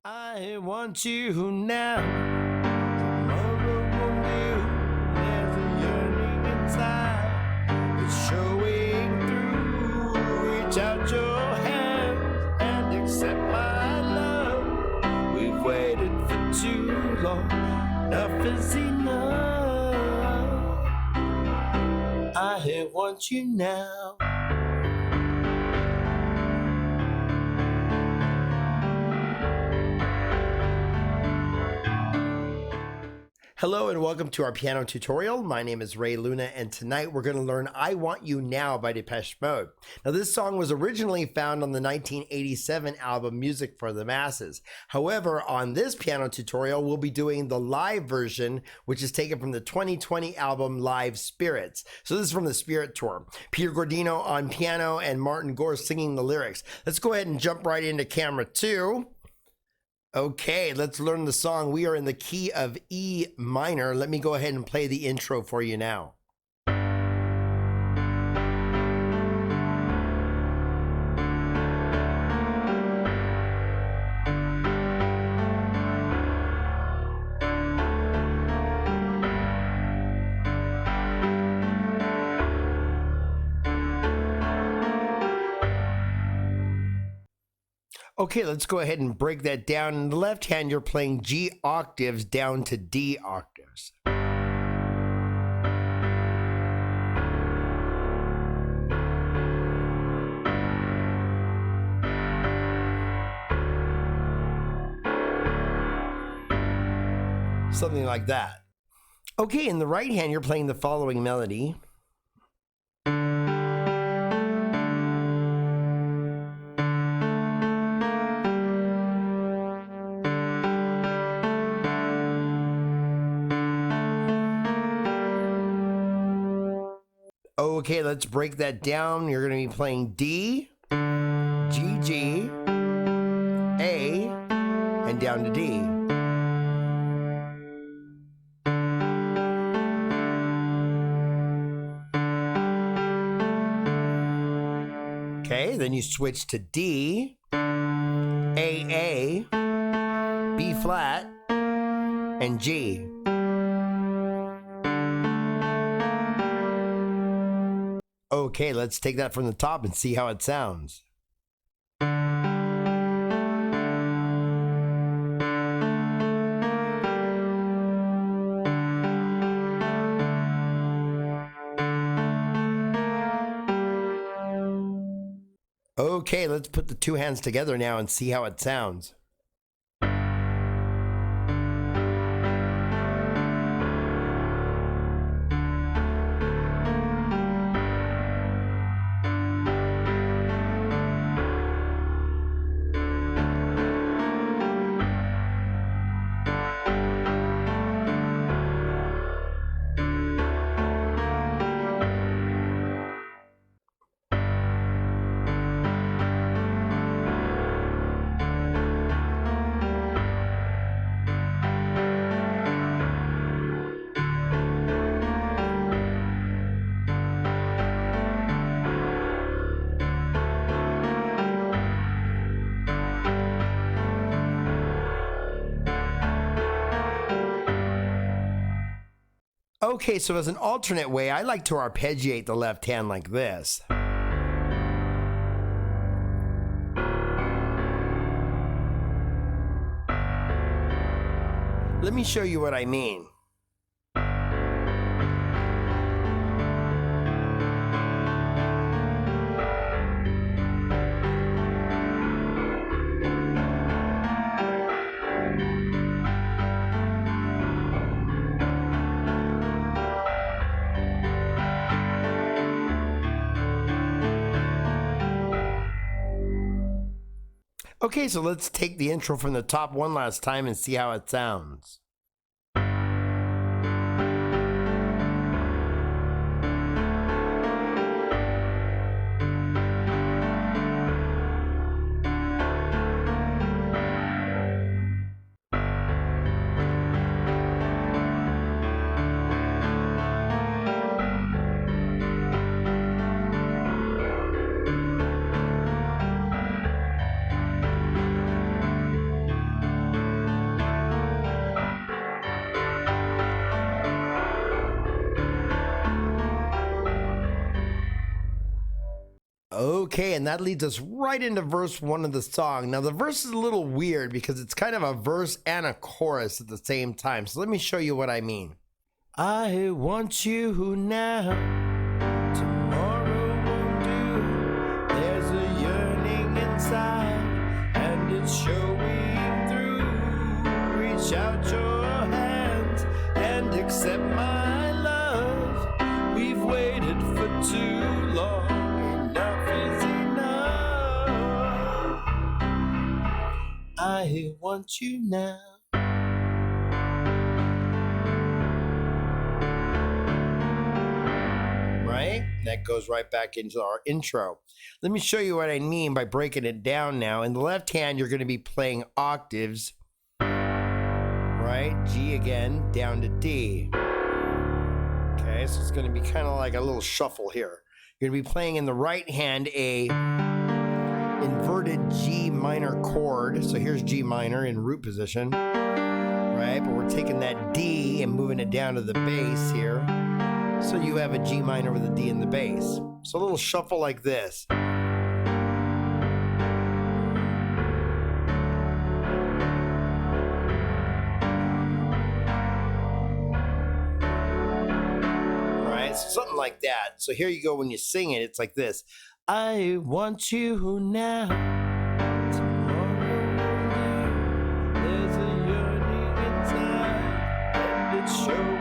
I want you now. Tomorrow won't do. There's a yearning inside. It's showing through. Reach out your hands and accept my love. We've waited for too long. Enough is enough. I want you now. Hello and welcome to our piano tutorial. My name is Ray Luna and tonight we're going to learn I Want You Now by Depeche Mode. Now this song was originally found on the 1987 album Music for the Masses. However, on this piano tutorial we'll be doing the live version, which is taken from the 2020 album Live Spirits. So this is from the Spirit Tour. Peter Gordino on piano and Martin Gore singing the lyrics. Let's go ahead and jump right into camera 2. Okay, let's learn the song. We are in the key of E minor. Let me go ahead and play the intro for you now. Okay, let's go ahead and break that down. In the left hand, you're playing G octaves down to D octaves. Something like that. Okay, in the right hand, you're playing the following melody. Okay, let's break that down. You're going to be playing D, G, G, A, and down to D. Okay, then you switch to D, A, B flat, and G. Okay, let's take that from the top and see how it sounds. Okay, let's put the two hands together now and see how it sounds. Okay, so as an alternate way, I like to arpeggiate the left hand like this. Let me show you what I mean. Okay, so let's take the intro from the top one last time and see how it sounds. Okay, and that leads us right into verse 1 of the song. Now, the verse is a little weird because it's kind of a verse and a chorus at the same time. So let me show you what I mean. I want you now, tomorrow won't do. There's a yearning inside, and it's showing through. Reach out your hands and accept my love. We've waited for too long. Enough is enough. I want you now. Right? That goes right back into our intro. Let me show you what I mean by breaking it down now. In the left hand, you're going to be playing octaves. Right? G again, down to D. Okay, so it's going to be kind of like a little shuffle here. You're going to be playing in the right hand a inverted G minor chord. So here's G minor in root position. Right? But we're taking that D and moving it down to the bass here. So you have a G minor with a D in the bass. So a little shuffle like this. Right? So something like that. So here you go when you sing it, it's like this. I want you now. Tomorrow, there's a yearning inside, and it's showing.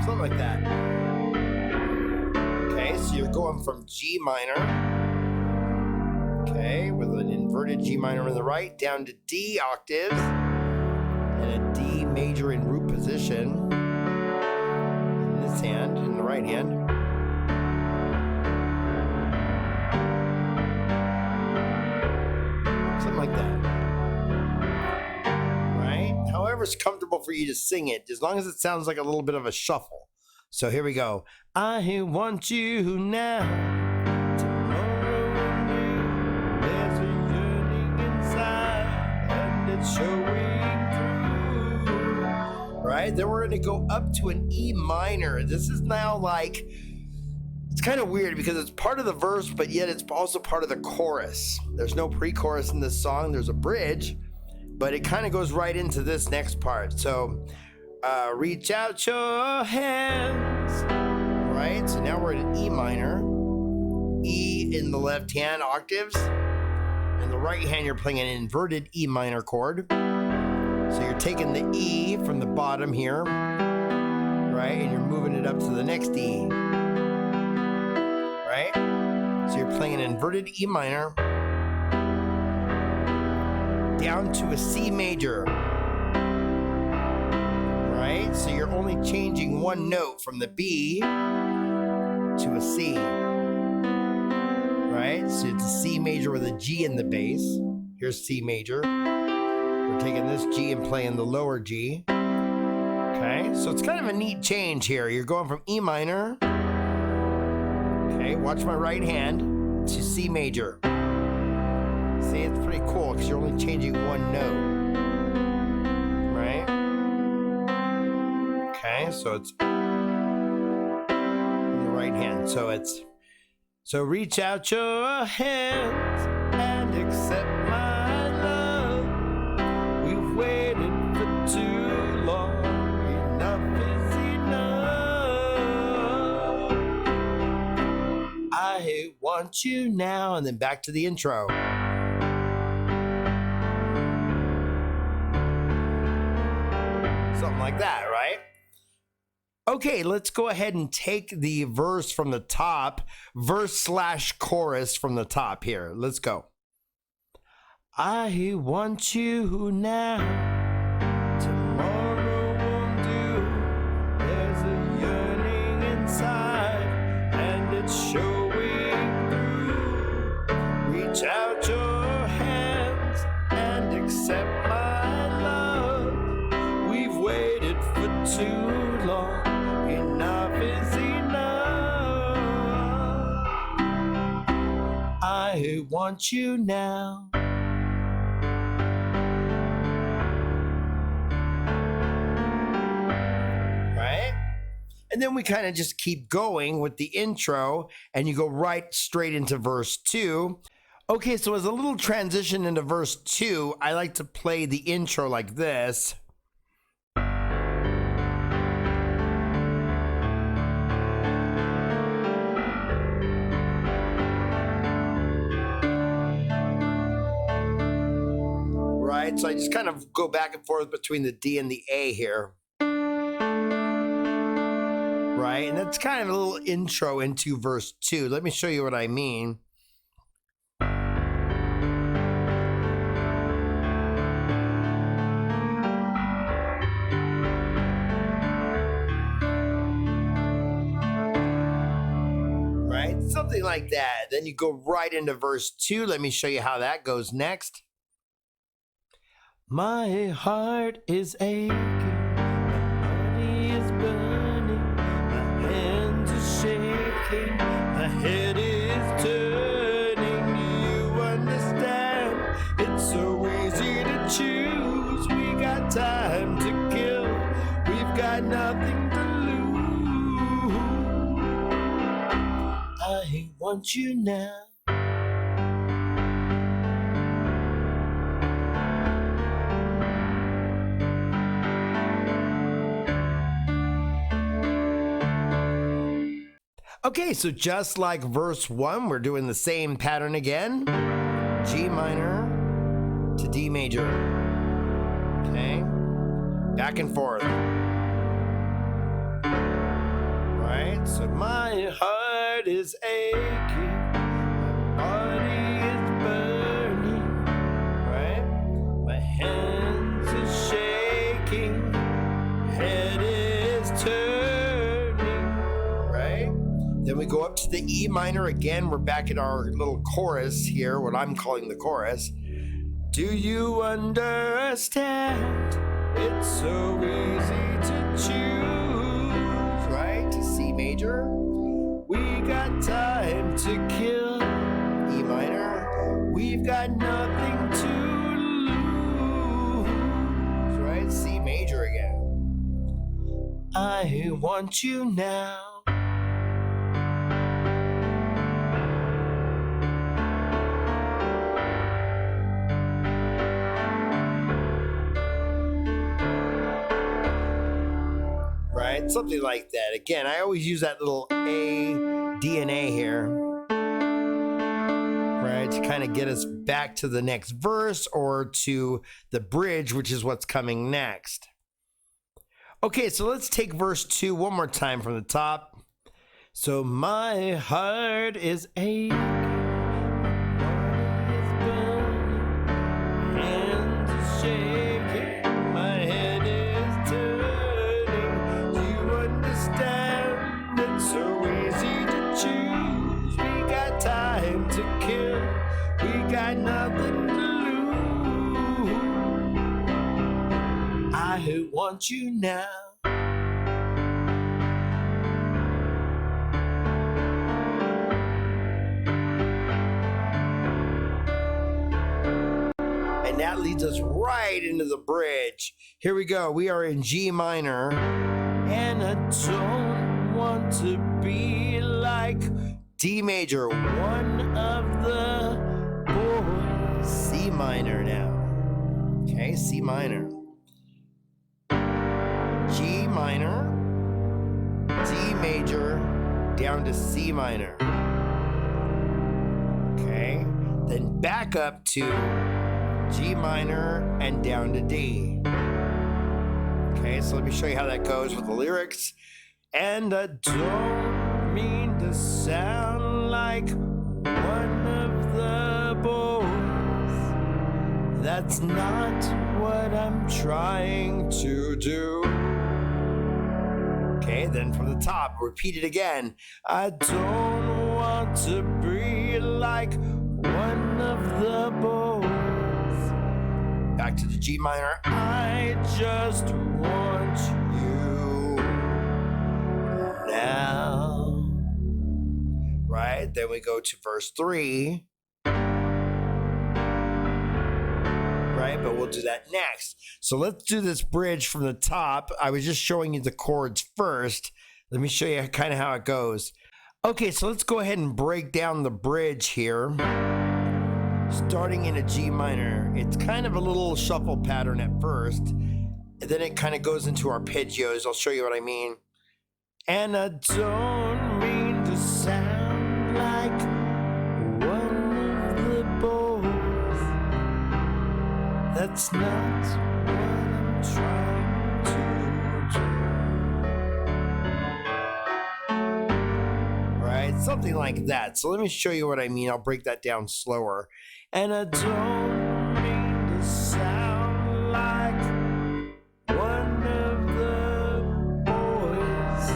Something like that. Okay, so you're going from G minor, okay, with an inverted G minor in the right, down to D octaves, and a D major in root position in this hand, in the right hand. Something like that. However it's comfortable for you to sing it, as long as it sounds like a little bit of a shuffle. So here we go. I want you now. Tomorrow, there's a yearning inside, and it's showing through. Right? Then we're going to go up to an E minor. This is now like, it's kind of weird because it's part of the verse, but yet it's also part of the chorus. There's no pre-chorus in this song. There's a bridge. But it kind of goes right into this next part. So, reach out your hands. Right? So now we're in an E minor. E in the left hand, octaves. In the right hand, you're playing an inverted E minor chord. So you're taking the E from the bottom here. Right? And you're moving it up to the next E. Right? So you're playing an inverted E minor. Down to a C major. Right? So you're only changing one note from the B to a C. Right? So it's a C major with a G in the bass. Here's C major. We're taking this G and playing the lower G. Okay? So it's kind of a neat change here. You're going from E minor. Okay, watch my right hand to C major. See, it's pretty cool because you're only changing one note. Right? Okay, so it's in the right hand. So reach out your hands and accept my love. We've waited for too long. Enough is enough. I want you now. And then back to the intro. Something like that, right? Okay, let's go ahead and take the verse from the top, verse/chorus from the top here. Let's go. I want you now. Tomorrow won't do. There's a yearning inside, and it's showing through. Reach out your hands and accept my love. We've waited for too long. Enough is enough. I want you now. And then we kind of just keep going with the intro, and you go right straight into verse 2. Okay, so as a little transition into verse 2, I like to play the intro like this. Right, so I just kind of go back and forth between the D and the A here. Right, and that's kind of a little intro into verse 2. Let me show you what I mean. Right, something like that. Then you go right into verse 2. Let me show you how that goes next. My heart is aching, my body is burning, my hands are shaking, my head is turning. Do you understand? It's so easy to choose. We got time to kill, we've got nothing to lose. I want you now. Okay, so just like verse 1, we're doing the same pattern again. G minor to D major. Okay, back and forth. Right, so my heart is aching, my body is burning. Right, my hands are shaking, head is turning. Then we go up to the E minor again. We're back at our little chorus here, what I'm calling the chorus. Do you understand? It's so easy to choose. Right? To C major. We got time to kill. E minor. We've got nothing to lose. Right? C major again. I want you now. Right? Something like that. Again, I always use that little A, D, and A here. Right? To kind of get us back to the next verse or to the bridge, which is what's coming next. Okay, so let's take verse 2 one more time from the top. So my heart is aching, my hands are shaking, my head is turning. Do you understand? It's so easy to choose. We got time to kill, we got nothing to lose. I want you now. And that leads us right into the bridge. Here we go. We are in G minor. And I don't want to be like D major, one of the boys. C minor now. Okay, C minor. G minor, D major, down to C minor. Okay, then back up to G minor and down to D. Okay, so let me show you how that goes with the lyrics. And I don't mean to sound like one of the boys. That's not what I'm trying to do. Okay, then from the top, repeat it again. I don't want to be like one of the boys. Back to the G minor. I just want you now. Right, then we go to verse 3. Right, but we'll do that next. So let's do this bridge from the top. I was just showing you the chords first. Let me show you kind of how it goes. Okay, so let's go ahead and break down the bridge here. Starting in a G minor, it's kind of a little shuffle pattern at first, and then it kind of goes into arpeggios. I'll show you what I mean. And I don't mean to sound like one of the boys. That's not what I'm trying to do. Right? Something like that. So let me show you what I mean. I'll break that down slower. And I don't mean to sound like one of the boys.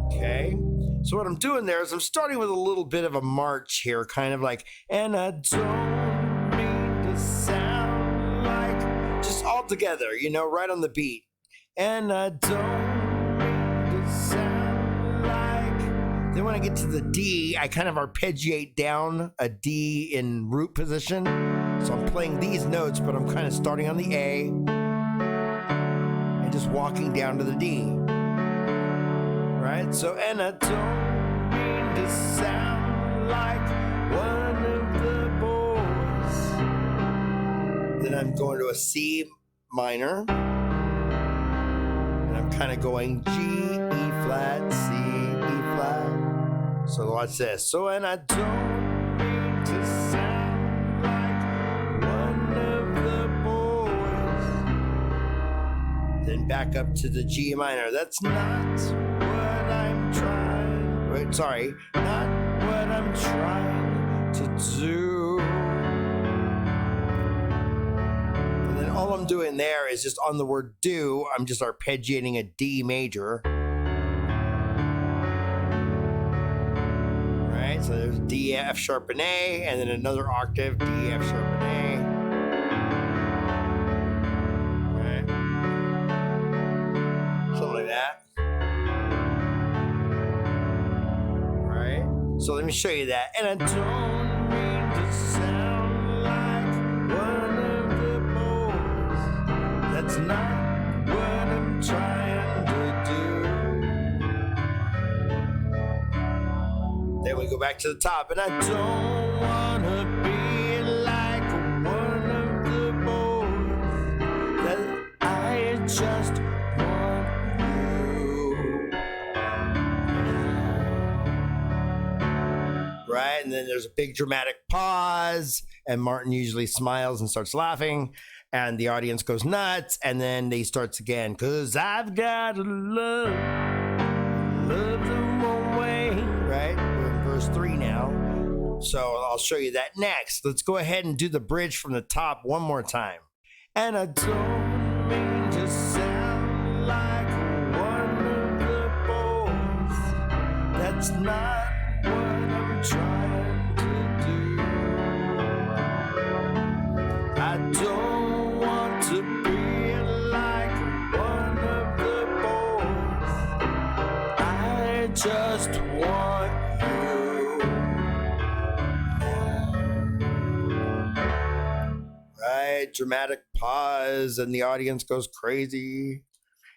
Okay, so what I'm doing there is I'm starting with a little bit of a march here, kind of like, and I don't mean to sound like, just all together, you know, right on the beat. And I don't mean to sound like. Then when I get to the D, I kind of arpeggiate down a D in root position. So I'm playing these notes, but I'm kind of starting on the A and just walking down to the D. Right? So, and I don't mean to sound like one of the boys. Then I'm going to a C minor. And I'm kind of going G, E flat, C, E flat. So watch this. So, and I don't mean to sound like one of the boys. Then back up to the G minor. That's not what I'm trying. Wait, sorry. Not what I'm trying to do. And then all I'm doing there is just on the word do, I'm just arpeggiating a D major. So there's D, F sharp, and A, and then another octave, D, F sharp, and A. Right? Something like that. Right? So let me show you that. And I don't mean to sound like one of the boys. That's not what I'm trying to do. Then we go back to the top, and I don't want to be like one of the boys. That I just want you. Right? And then there's a big dramatic pause, and Martin usually smiles and starts laughing, and the audience goes nuts, and then they starts again, 'cause I've got to love the one way, right? Verse 3 now. So I'll show you that next. Let's go ahead and do the bridge from the top one more time. And I don't mean to sound like one of the boys. That's not what I'm trying to do. I don't want to be like one of the boys. I just want dramatic pause, and the audience goes crazy,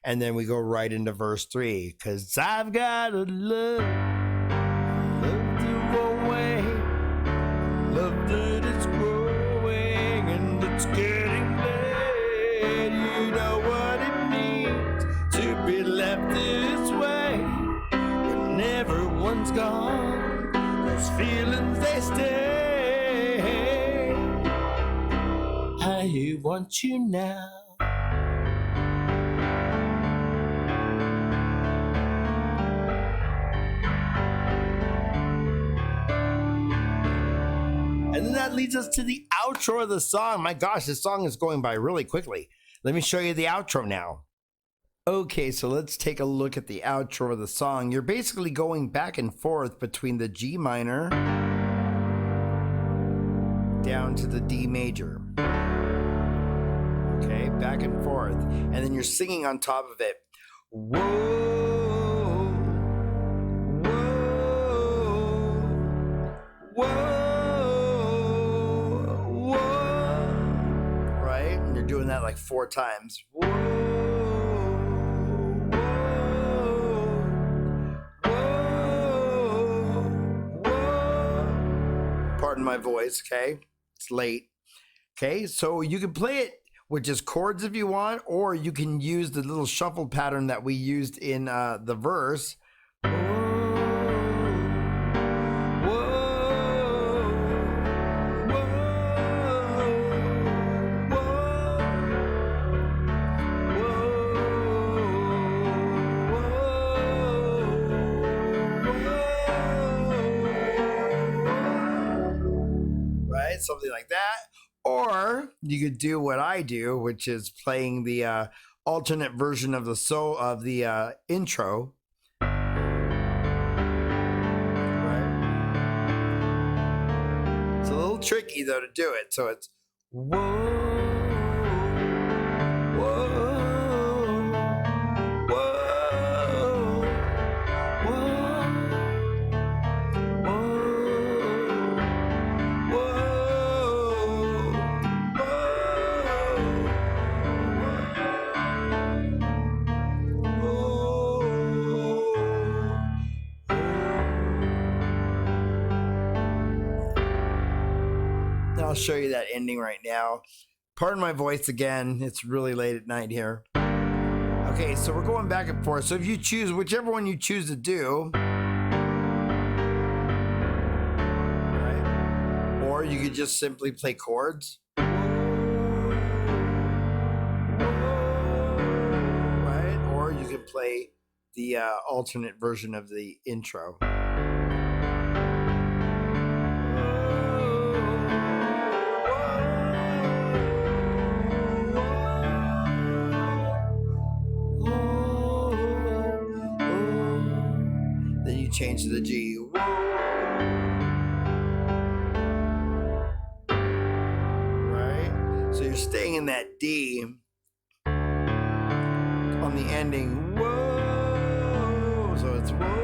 and then we go right into verse 3, 'cause I've got to love the wrong way, love that it's growing and it's getting late. You know what it means to be left this way when everyone's gone. Those feelings, they stay. I want you now. And then that leads us to the outro of the song. My gosh, this song is going by really quickly. Let me show you the outro now. Okay, so let's take a look at the outro of the song. You're basically going back and forth between the G minor down to the D major. Okay, back and forth. And then you're singing on top of it. Whoa, whoa, whoa, whoa. Right? And you're doing that like 4 times. Whoa, whoa. Pardon my voice, okay? It's late. Okay, so you can play it with just chords if you want, or you can use the little shuffle pattern that we used in the verse. Right, something like that. Or you could do what I do, which is playing the alternate version of the intro. Right. It's a little tricky though to do it. So it's whoa, whoa, whoa, I'll show you that ending right now. Pardon my voice again. It's really late at night here. Okay, so we're going back and forth. So if you choose whichever one you choose to do, right? Or you could just simply play chords. Right? Or you could play the alternate version of the intro. Then you change to the G. Right? So you're staying in that D on the ending. Whoa. So it's whoa.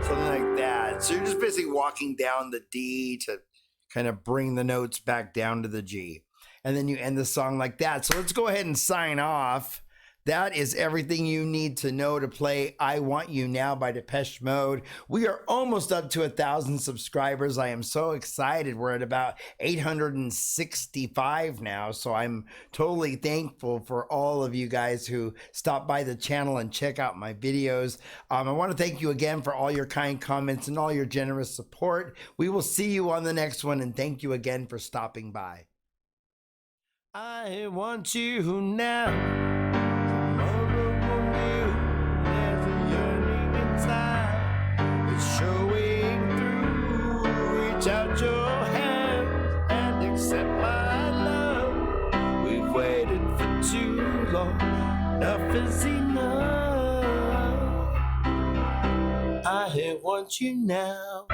Something like that. So you're just basically walking down the D to kind of bring the notes back down to the G. And then you end the song like that. So let's go ahead and sign off. That is everything you need to know to play I Want You Now by Depeche Mode. We are almost up to 1,000 subscribers. I am so excited. We're at about 865 now. So I'm totally thankful for all of you guys who stop by the channel and check out my videos. I want to thank you again for all your kind comments and all your generous support. We will see you on the next one, and thank you again for stopping by. I want you now. Showing through, reach out your hand and accept my love. We've waited for too long, enough is enough. I want you now.